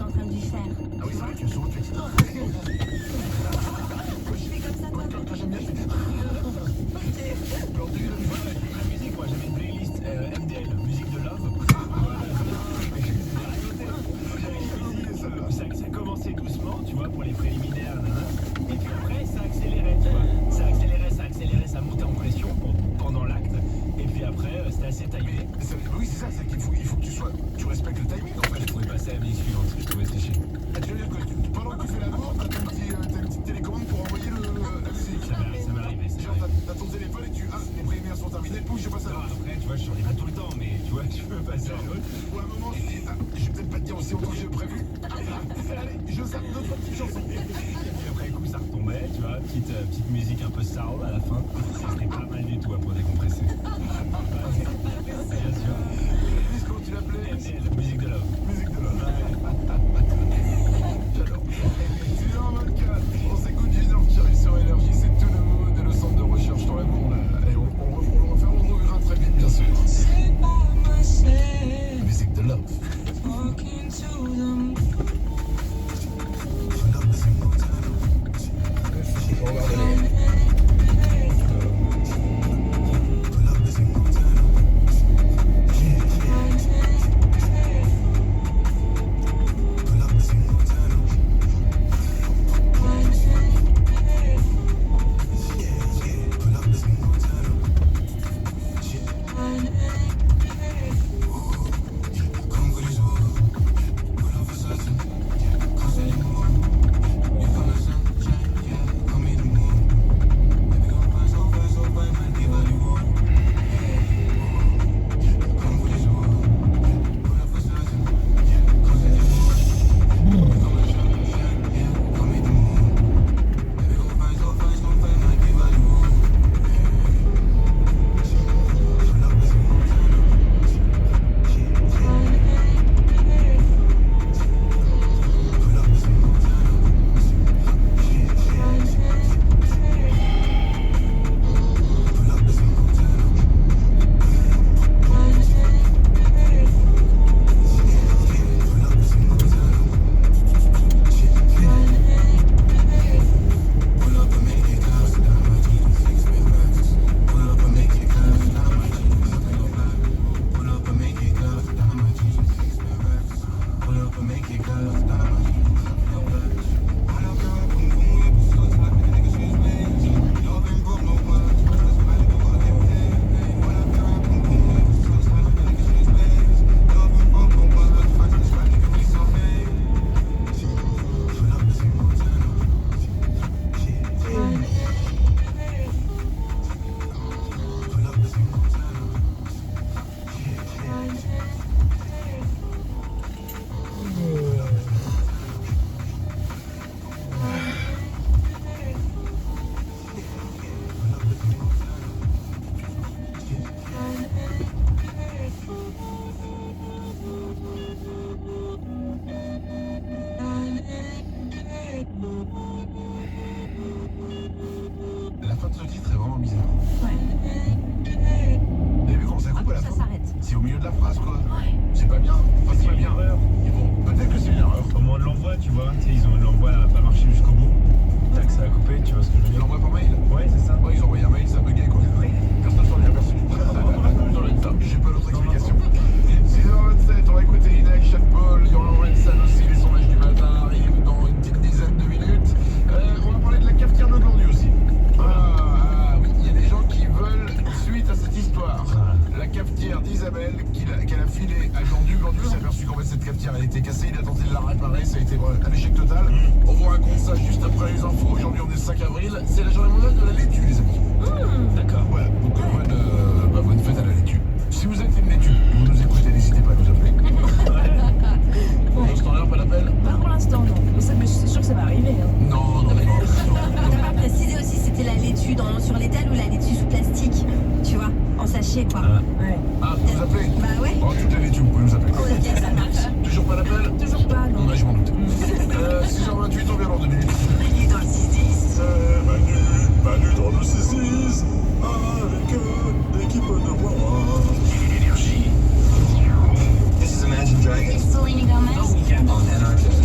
en train de lui faire. Ah oui, c'est vrai, tu sautes, tu fais comme ça, toi. Toi, j'aime bien, je fais. Alors, t'as eu la musique, moi, j'avais une playlist MDL, musique de love. Ça commençait doucement, tu vois, pour les préliminaires, et puis après, ça accélérait, tu vois. Ça montait en pression pendant l'acte, et puis après, c'était assez timé. Oui, c'est ça, c'est qu'il faut que tu respectes le timing, en fait. Je pouvais passer à la musique suivante, je pouvais sécher. Ah, tu veux dire que pendant que tu fais l'amour, t'as une petite télécommande pour envoyer la musique. Ça m'est arrivé, c'est Genre, t'as ton téléphone et les préliminaires sont terminés, pouf, je passe à l'autre. Après, tu vois, je suis pas tout le temps, mais tu vois, je peux passer à l'autre. Pour un moment, je dis, je vais peut-être pas te dire aussi longtemps que j'ai prévu. Allez, je zappe d'autres petites chansons. Et puis après coup, ça retombait, tu vois, petite musique un peu soul à la fin. C'était pas mal du tout pour décompresser. Bien sûr. Comment tu l'appelais? MDL, musique de love. Musique de l'homme. J'adore. 6h24, on s'écoute Junior Thierry sur Énergie, c'est tout le mood et le centre de recherche dans l'amour. Et on le refait, on reverra très vite, bien sûr. Musique de love. La fin de ce titre est vraiment bizarre. Ouais. Vous avez vu comment ça coupe à la Ça fin? s'arrête. C'est au milieu de la phrase, quoi. Ouais. C'est pas bien. Enfin, c'est pas bien. Erreur. Et bon, peut-être que c'est une erreur. Au moment de l'envoi, tu vois, l'envoi n'a pas marché jusqu'au bout. Tac, ça a coupé, tu vois ce que je veux Ils dire. l'envoient par mail. Ouais, c'est ça. Ouais, ils ont envoyé un mail, ça a bugué, quoi. Oui. Personne s'en est aperçu. J'ai pas d'autre explication. 6h27, on va écouter Ina et Sean Paul. Il y aura Lorenzen aussi, les sondages du matin arrivent dans une petite dizaine de minutes. On va parler de la cafetière de Glandu aussi. Ah oui, il y a des gens qui veulent suite à cette histoire. La cafetière d'Isabelle qu'elle a filée à Glandu. Glandu s'est aperçu qu'en fait cette cafetière elle était cassée, il a tenté de la réparer, ça a été un échec total. On vous raconte ça juste après les infos. Aujourd'hui on est le 5 avril, c'est la journée mondiale de la laitue les amis. D'accord. Voilà, donc bonne fête à la laitue. Si vous êtes une laitue et vous nous écoutez, n'hésitez pas à nous appeler. Pendant ce temps-là, pas d'appel? Pas pour l'instant, non. Mais c'est sûr que ça va arriver. Hein. Non. T'as pas précisé aussi c'était la laitue sur l'étal ou la laitue sous plastique, tu vois, en sachet quoi. Ouais. Ah, vous nous appelez? Bah ouais. Oh, toutes les laitues, vous pouvez nous appeler. Ok, ça marche. Toujours pas d'appel? Toujours pas, non. Ouais, je m'en doute. 6h28, on vient dans 2 minutes. Manu dans le 6-10. Manu dans le 6-6, avec l'équipe de Wara. Énergie. This is Imagine Dragons It's Selena Gomez. on Anarchist.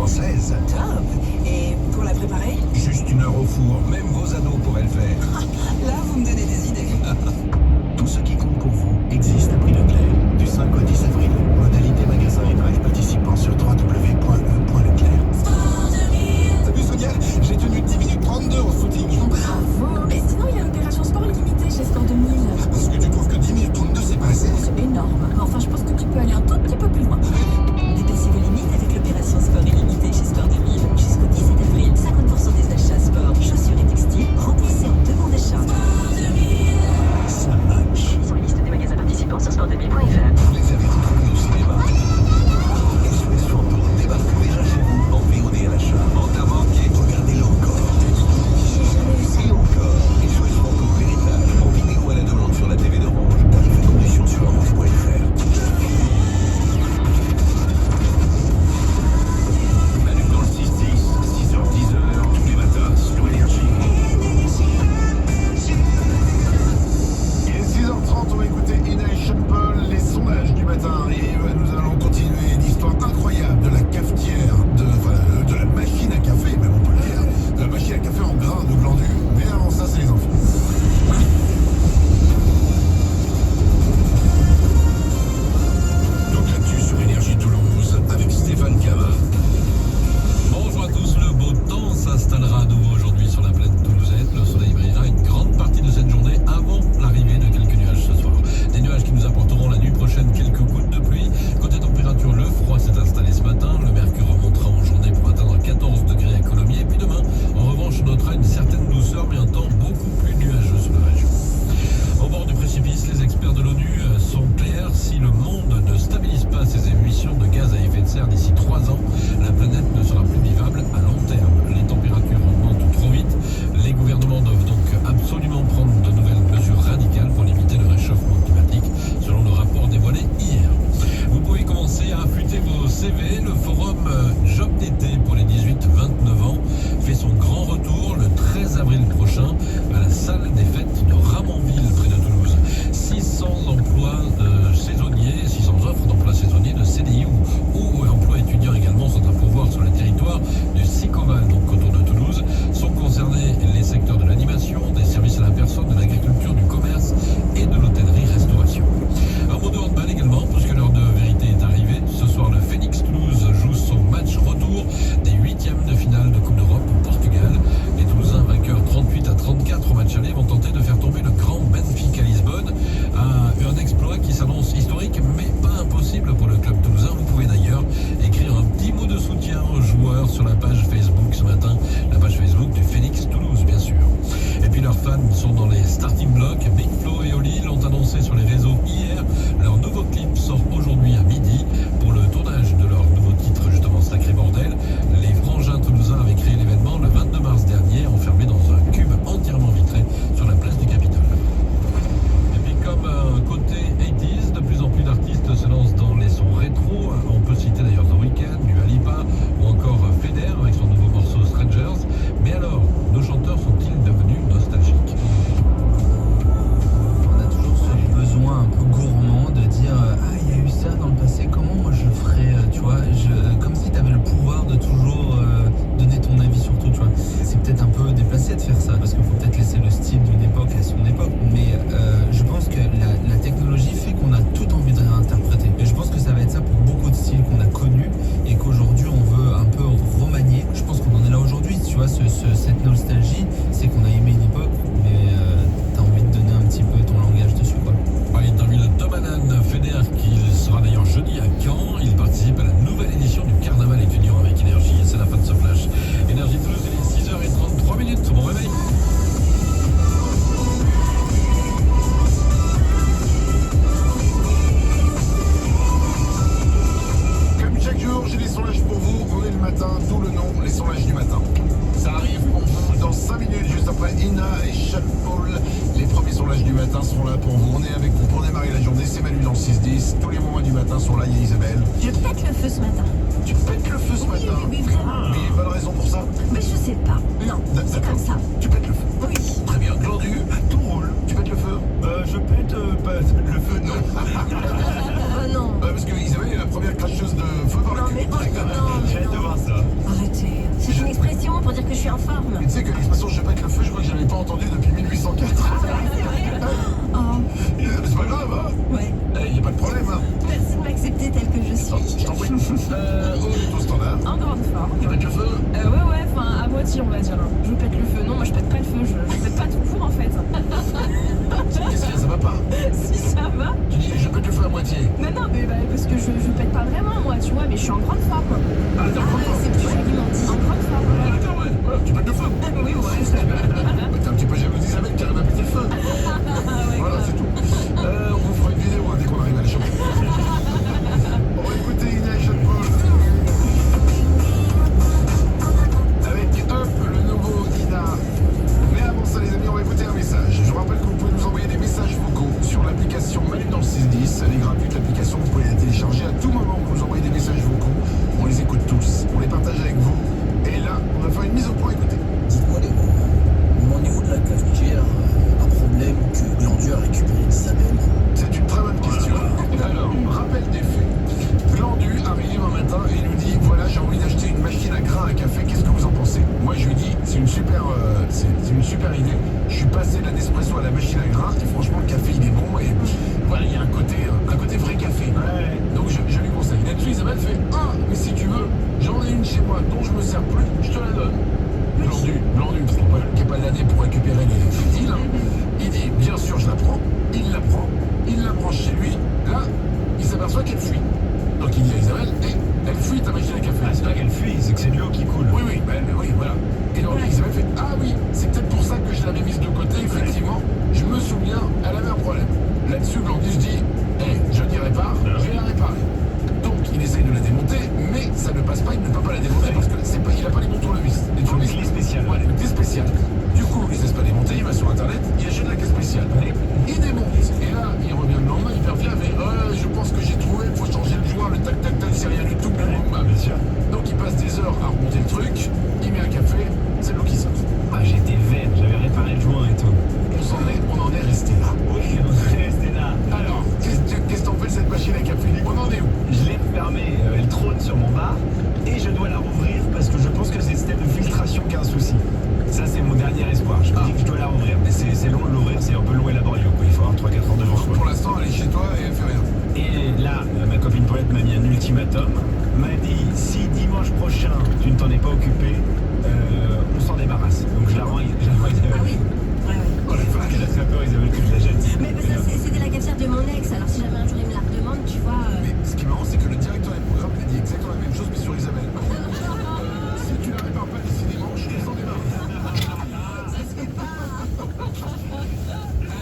française. Top. Et pour la préparer? Juste 1 heure au four, même vos ados pourraient le faire. Là, vous me donnez des idées. Tout ce qui compte pour vous existe à prix Leclerc. Du 5 au 10 avril. Modalité magasin et drive participant sur www.e.leclerc. T'as vu Sonia? J'ai tenu 10 minutes 32 au footing. Bravo. Mais sinon, il y a l'opération sport illimité chez Sport 2000. Parce que tu trouves que 10 minutes 32 c'est pas assez? C'est énorme. Enfin, je pense que tu peux aller un tout petit peu plus loin. Dépassez vos limites avec l'opération sport illimité chez Sport 2000. Jusqu'au 17 avril, 50% des achats sport, chaussures et textiles remboursés en 2 bons d'achat. Ça match. Sur la liste des magasins participants sur sport2000.fr. Vous les avez retrouvés au cinéma. Et sur les surtours débarquent déjà chez vous en VOD à l'achat. En t'as manqué, regardez-le encore. Et encore, les jouets Franco Héritage en vidéo à la demande sur la TV d'Orange. Tarifs et conditions sur orange.fr. Manu dans le 6-10, 6h-10h, tous les matins sur Énergie. Il est 6h30, on va écouter Ina et Sean Paul. Les sondages du matin arrivent. Nous allons continuer l'histoire incroyable de la cafetière, de la machine à café, même on peut le dire. De la machine à café en grains de glandus. Mais avant ça, c'est les enfants. Donc là-dessus sur Énergie Toulouse avec Stéphane Cava. Bonjour à tous, le beau temps s'installera à nouveau aujourd'hui sur la plaine toulousaine. Le soleil brillera une grande partie de cette journée avant l'arrivée de quelques nuages ce soir. Des nuages qui nous apporteront la nuit prochaine quelques gouttes de pluie. Côté température, le froid s'est installé ce matin. Le mercure remontera en journée pour atteindre 14 degrés à Colomiers. Puis demain, en revanche, on notera une certaine douceur mais un temps beaucoup plus nuageux sur la région. Au bord du précipice, les experts de l'ONU sont clairs. Si le monde ne stabilise pas ses émissions de gaz à effet de serre d'ici 3 ans, la planète ne sera plus vivable à long terme. Les températures augmentent trop vite. Les gouvernements doivent donc absolument prendre de nouvelles mesures radicales pour limiter le réchauffement climatique, selon le rapport dévoilé hier. Vous pouvez commencer à affûter vos CV. Le forum Job d'été pour les 18-29 ans fait son grand retour le 13 avril prochain à la salle des fêtes de Ramonville, près de Toulouse. 600 emplois saisonniers, 600 offres d'emplois saisonniers de CDI ou emplois étudiants également sont à pourvoir sur le territoire du Sicoval, donc autour de Toulouse. Sont concernés les secteurs de l'animation, des services à la personne, de l'agriculture, du commerce et de l'hôtellerie-restauration. Un mot de handball également, puisque l'heure de vérité est arrivée. Ce soir, le Phoenix Toulouse joue son match retour des 8e de finale de Coupe d'Europe au Portugal. Les Toulousains, vainqueurs 38-34 au match aller, vont tenter de faire tomber le grand Benfica Lisbonne. Un exploit qui s'annonce historique, mais pas impossible pour le club toulousain. Vous pouvez d'ailleurs écrire un petit mot de soutien aux joueurs sur la page Facebook ce matin, la page Facebook du Phoenix Toulouse, bien sûr. Et puis leurs fans sont dans les starting blocks. Big Flo et Oli l'ont annoncé sur les réseaux hier. Leur nouveau clip sort aujourd'hui à midi pour le tournage de leur nouveau titre, justement Sacré Bordel. Les frangins toulousains avaient créé l'événement le 22 mars dernier, enfermé dans un cube entièrement vitré sur la place du Capitole. Et puis comme côté 80s, de plus en plus d'artistes se lancent dans les sons rétro. On peut citer d'ailleurs The Weeknd, Dua Lipa ou encore Feder avec son nouveau morceau Strangers. Mais alors, nos chanteurs sont-ils devenus nostalgiques? On a toujours ce besoin un peu gourmand de dire ah, il y a eu ça dans le passé, comment moi je ferais, tu vois, comme si tu avais le pouvoir de toujours donner ton avis sur tout, tu vois. C'est peut-être un peu déplacé de faire ça, parce qu'il faut peut-être laisser le style d'une époque à son époque, mais je pense que la technologie fait qu'on a tout envie de réinterpréter. Et je pense que ça va être ça pour beaucoup de styles qu'on a connus et qu'aujourd'hui on veut un peu remanier. Je pense qu'on en est là aujourd'hui, tu vois, cette nostalgie, c'est qu'on a aimé une époque, mais t'as envie de donner un petit peu ton langage dessus, quoi. Par l'interview de Tom Hannan, Feder, qui sera d'ailleurs jeudi à Caen. Il participe à la nouvelle édition du Carnaval étudiant avec Énergie. Et c'est la fin de ce flash. Énergie Toulouse, il est 6h33. Bon réveil. Comme chaque jour, j'ai des sondages pour vous. On est le matin, d'où le nom, les sondages du matin. Ça arrive pour vous dans 5 minutes, juste après Ina et Sean Paul. Les premiers sondages du matin seront là pour vous. On est avec vous pour démarrer la journée. C'est Manu dans le 6-10. Tous les moments du matin sont là. Il y a Isabelle. Je pète le feu ce matin. Tu pètes le feu ce matin. Oui, vraiment. Mais il y a une bonne raison pour ça. Mais je sais pas. Non, c'est D'accord. comme ça. Tu pètes le feu. Oui. Très bien. Glandu, tout roule. Tu pètes le feu. Je pète pas le feu, non. Oh non. Parce que Isabelle est la première cracheuse de feu dans Non, la mais oh non, J'ai hâte de voir ça. que l'expression je pète le feu, je crois que je l'avais pas entendu depuis 1804. C'est vrai. Oh, C'est pas grave, hein. ouais. Y a pas de problème, hein. Merci de m'accepter telle que je suis. Je t'en prie. On est au standard. En grande forme. Tu pètes le feu? Ouais, enfin à moitié on va dire. Je pète le feu. Non, moi je pète pas le feu, je pète pas toujours en fait. Qu'est-ce qu'il y a? Ça va pas? Si ça va. Tu dis je pète le feu à moitié. Non, mais bah, parce que je pète pas vraiment moi, tu vois, mais je suis en grande forme. Ah, t'es en grande forme. C'est plus joliment dit. En grande forme. Ah, d'accord, ouais. Voilà, tu pètes le feu. Oui, ouais. T'es un petit peu jaloux d'Isabelle qui arrive à péter le feu. Voilà, c'est tout. On vous fera une vidéo hein, dès qu'on arrive à la chambre. On va écouter Ina Chatball. Avec Up, le nouveau Ina. Mais avant ça, les amis, on va écouter un message. Je vous rappelle que vous pouvez nous envoyer des messages vocaux sur l'application Manu dans le 610. Elle est gratuite, l'application. Vous pouvez la télécharger à tout moment. Vous nous envoyez des messages vocaux. On les écoute tous. On les partage avec vous. Et là, on va faire une mise au point. Écoutez. Dites-moi les gros, au niveau de la cafetière, un problème que Glandu a récupéré d'Isabelle. C'est une très bonne question. Alors, rappel des faits. Glandu arrive un matin et il nous dit voilà, j'ai envie d'acheter une machine à grains à café, qu'est-ce que vous en pensez? Moi je lui dis c'est une super idée. Je suis passé de la Nespresso à la machine à grains et franchement le café il est bon et voilà, il y a un côté vrai café. Ouais. Donc je lui conseille. Là-dessus Isabelle fait ah mais si tu veux, j'en ai une chez moi dont je me sers plus, je te la donne. Glandu, qui n'est pas l'année pour récupérer les deals. Il dit bien sûr je la prends, il la branche chez lui, là il s'aperçoit qu'elle fuit. Donc il dit à Isabelle, elle fuit ta machine à café. Ah, c'est pas qu'elle fuit, c'est que c'est de l'eau qui coule. Oui, voilà. Et donc Isabelle fait, ah oui, c'est peut-être pour ça que je l'avais mise de côté, effectivement, je me souviens, elle avait un problème. Là-dessus, Glandu se dit, je n'y répare, je vais la réparer. Donc il essaye de la démonter, mais ça ne passe pas, il ne peut pas la démonter parce que il n'a pas les bons tournevis. Les clés spéciales. Ouais, les clés spéciales. Du coup, il ne laisse pas démonter, il va sur internet, il achète la clé spéciale. Il démonte, et là, il revient le lendemain, hyper fier, mais je pense que j'ai trouvé, il faut changer le joint, le tac, c'est rien du tout, Bien sûr. Donc il passe des heures à remonter le truc, il met un café, c'est l'eau qui saute. Ah, j'étais veine, j'avais réparé le joint et tout. On en est resté là. Oui, on est resté là. Alors, qu'est-ce qu'on fait de cette machine à café? On en est où? Je l'ai refermée, elle trône sur mon bar et je dois la rouvrir parce que je pense que c'est le système de filtration qui a un souci. Ça, c'est mon dernier espoir. Je me dis que je dois la rouvrir. Mais c'est long de l'ouvrir, c'est un peu long et laborieux. Il faut avoir 3-4 ans devant soi. Pour l'instant, elle est chez toi et elle fait rien. Et là, ma copine Paulette m'a mis un ultimatum. M'a dit, si dimanche prochain, tu ne t'en es pas occupé, on s'en débarrasse. Donc je la rends. Ah oui. Ouais. Oh la vache. Elle a très peur, Isabelle, que je la jette. Mais ça, c'était la cafetière de mon ex, alors si jamais un jour il me la redemande, tu vois. Mais ce qui est marrant, c'est que le directeur des programmes a dit exactement la même chose, mais sur Isabelle. Si tu la répares pas d'ici dimanche, on s'en débarrasse.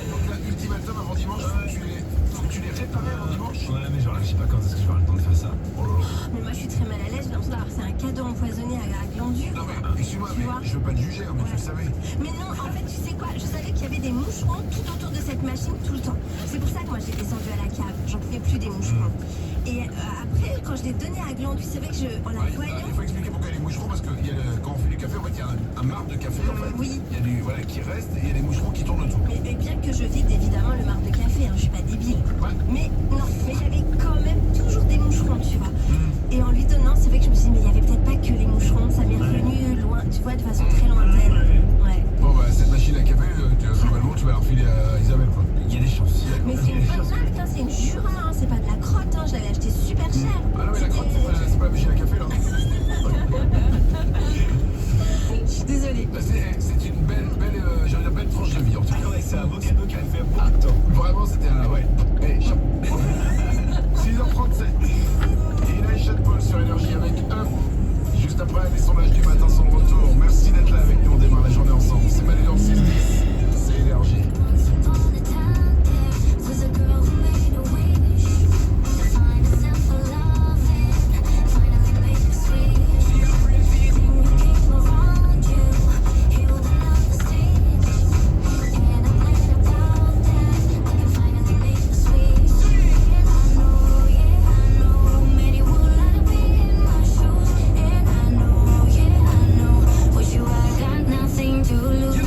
Donc là, ultimatum avant dimanche, faut que tu les répares avant dimanche. Ouais, mais genre, je sais pas quand est-ce que je vais avoir le temps de faire ça. Oh là là. Mais moi je suis très mal à l'aise, j'ai l'impression d'avoir c'est un cadeau empoisonné à Glandu. Non mais, excuse-moi, Tu mais vois. je veux pas te juger, hein, mais tu le savais. Mais non, en fait, tu sais quoi, je savais qu'il y avait des moucherons tout autour de cette machine tout le temps. C'est pour ça que moi j'ai descendu à la cave, j'en pouvais plus des moucherons. Et après, quand je l'ai donné à Glandu, c'est vrai que en la Ouais, voyant. il faut expliquer pourquoi il y a des moucherons, parce que quand on fait du café, en fait, il y a un marc de café, en fait. Oui. Il y a du, voilà, qui reste, et il y a des moucherons qui tournent autour. Mais bien que je vide évidemment le marc de café, hein, je suis pas débile. Ouais. Mais non, mais il y avait quand même toujours des moucherons, tu vois. Et en lui donnant, c'est vrai que je me suis dit, mais il y avait peut-être pas que les moucherons, ça m'est revenu loin, tu vois, de façon très lointaine. Ouais. Bon, bah, cette machine à café, globalement, tu vas la refiler à Isabelle, quoi. Il y a des chances. Mais c'est une bonne marque, hein, c'est une Jura, hein, c'est pas de la crotte, hein, je l'avais acheté super cher. Ah non, mais la crotte, c'est pas la machine à café, là. Je suis désolée. C'est une belle tranche de vie, en tout cas. Ah ouais, c'est un beau cadeau qu'elle fait beaucoup de temps. Vraiment, c'était un... Ouais. 6h37. Et Ina Chatball sur Énergie avec Up. Juste après, les sondages du matin sont de retour. Merci d'être là avec nous. On démarre la journée ensemble. C'est Manu dans le 6-10. C'est Énergie. Nothing to lose.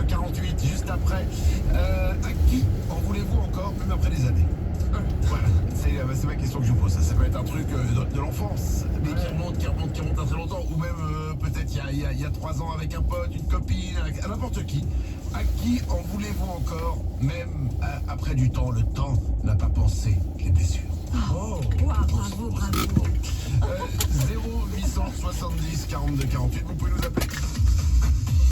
42-48, juste après. À qui en voulez-vous encore, même après des années? Voilà, c'est ma question que je vous pose. Ça peut être un truc de l'enfance, mais qui remonte à très longtemps, ou même peut-être il y a 3 ans avec un pote, une copine, à n'importe qui. À qui en voulez-vous encore, même après du temps? Le temps n'a pas pensé les blessures. Wow, bravo. 0870 42 48, vous pouvez nous appeler.